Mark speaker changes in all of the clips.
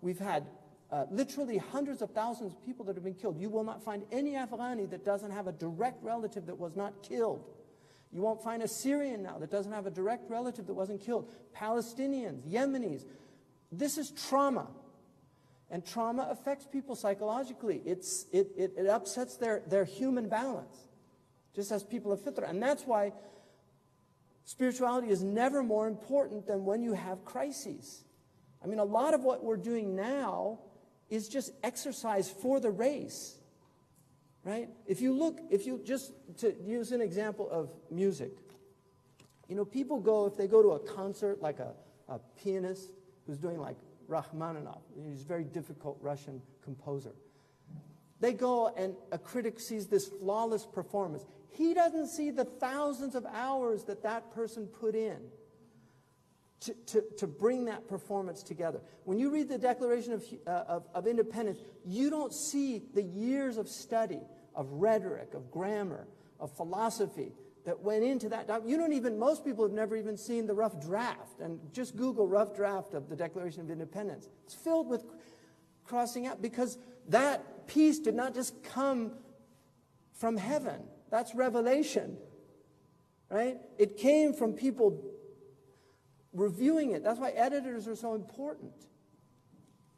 Speaker 1: We've had literally hundreds of thousands of people that have been killed. You will not find any Afghani that doesn't have a direct relative that was not killed. You won't find a Syrian now that doesn't have a direct relative that wasn't killed. Palestinians, Yemenis. This is trauma. And trauma affects people psychologically. It upsets their human balance, just as people have fitra. And that's why spirituality is never more important than when you have crises. I mean, a lot of what we're doing now is just exercise for the race, right? If you just, to use an example of music, you know, people go, if they go to a concert, like a pianist who's doing like Rachmaninoff, he's a very difficult Russian composer. They go and a critic sees this flawless performance. He doesn't see the thousands of hours that that person put in to bring that performance together. When you read the Declaration of Independence, you don't see the years of study, of rhetoric, of grammar, of philosophy that went into that. You don't even, most people have never even seen the rough draft. And just Google rough draft of the Declaration of Independence. It's filled with crossing out, because that peace did not just come from heaven. That's revelation, right? It came from people reviewing it. That's why editors are so important,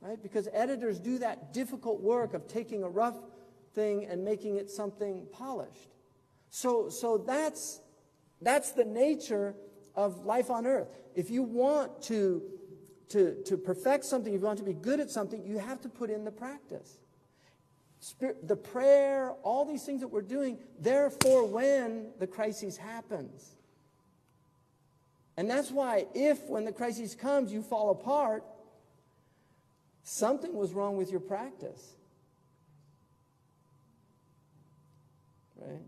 Speaker 1: right? Because editors do that difficult work of taking a rough thing and making it something polished. So that's the nature of life on earth. If you want to perfect something, if you want to be good at something, you have to put in the practice. The prayer, all these things that we're doing, therefore when the crisis happens. And that's why if when the crisis comes you fall apart, something was wrong with your practice. Right?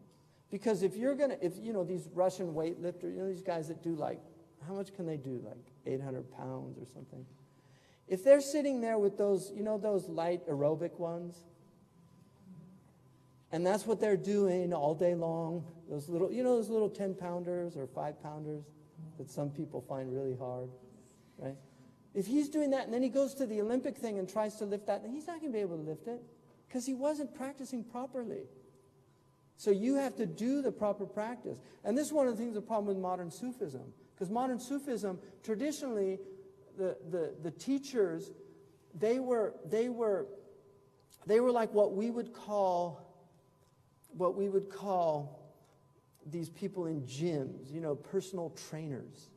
Speaker 1: Because if you know, these Russian weightlifters, you know, these guys that do like, how much can they do? Like 800 pounds or something. If they're sitting there with those, you know, those light aerobic ones, and that's what they're doing all day long, those little, you know, those little 10-pounders or 5-pounders that some people find really hard, right? If he's doing that and then he goes to the Olympic thing and tries to lift that, then he's not going to be able to lift it because he wasn't practicing properly. So you have to do the proper practice. And this is one of the things, the problem with modern Sufism. Because modern Sufism, traditionally, the teachers, they were like what we would call these people in gyms, you know, personal trainers.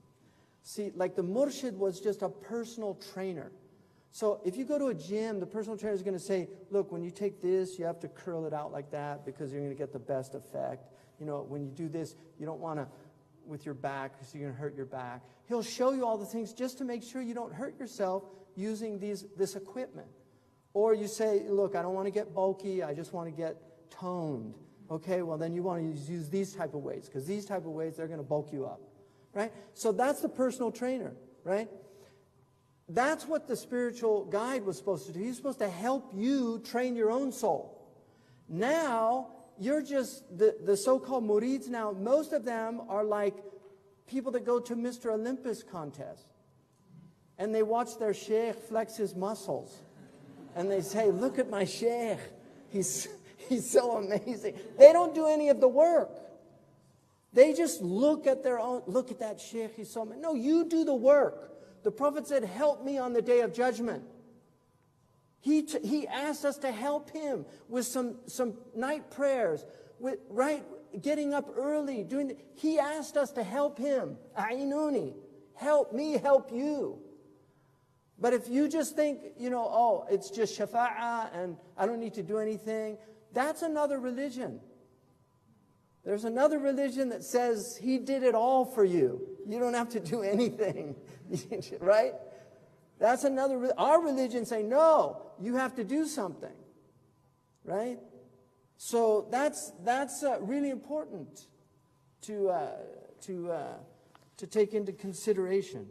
Speaker 1: See, like the murshid was just a personal trainer. So if you go to a gym, the personal trainer is going to say, look, when you take this, you have to curl it out like that because you're going to get the best effect. You know, when you do this, you don't want to with your back because you're going to hurt your back. He'll show you all the things just to make sure you don't hurt yourself using this equipment. Or you say, look, I don't want to get bulky, I just want to get toned. Okay, well then you want to use these type of weights because these type of weights, they're going to bulk you up. Right? So that's the personal trainer, right? That's what the spiritual guide was supposed to do. He's supposed to help you train your own soul. Now, you're just, the so-called murids now, most of them are like people that go to Mr. Olympus contest. And they watch their Shaykh flex his muscles. And they say, look at my Shaykh. He's so amazing. They don't do any of the work. They just look at their own, look at that Shaykh, he's so amazing. No, you do the work. The Prophet said, help me on the day of judgment. He asked us to help him with some night prayers, with getting up early. He asked us to help him. A'inuni, help me, help you. But if you just think, you know, oh, it's just shafa'ah and I don't need to do anything, that's another religion. There's another religion that says he did it all for you. You don't have to do anything, right? That's another. Our religion say no, you have to do something, right? So that's really important to take into consideration.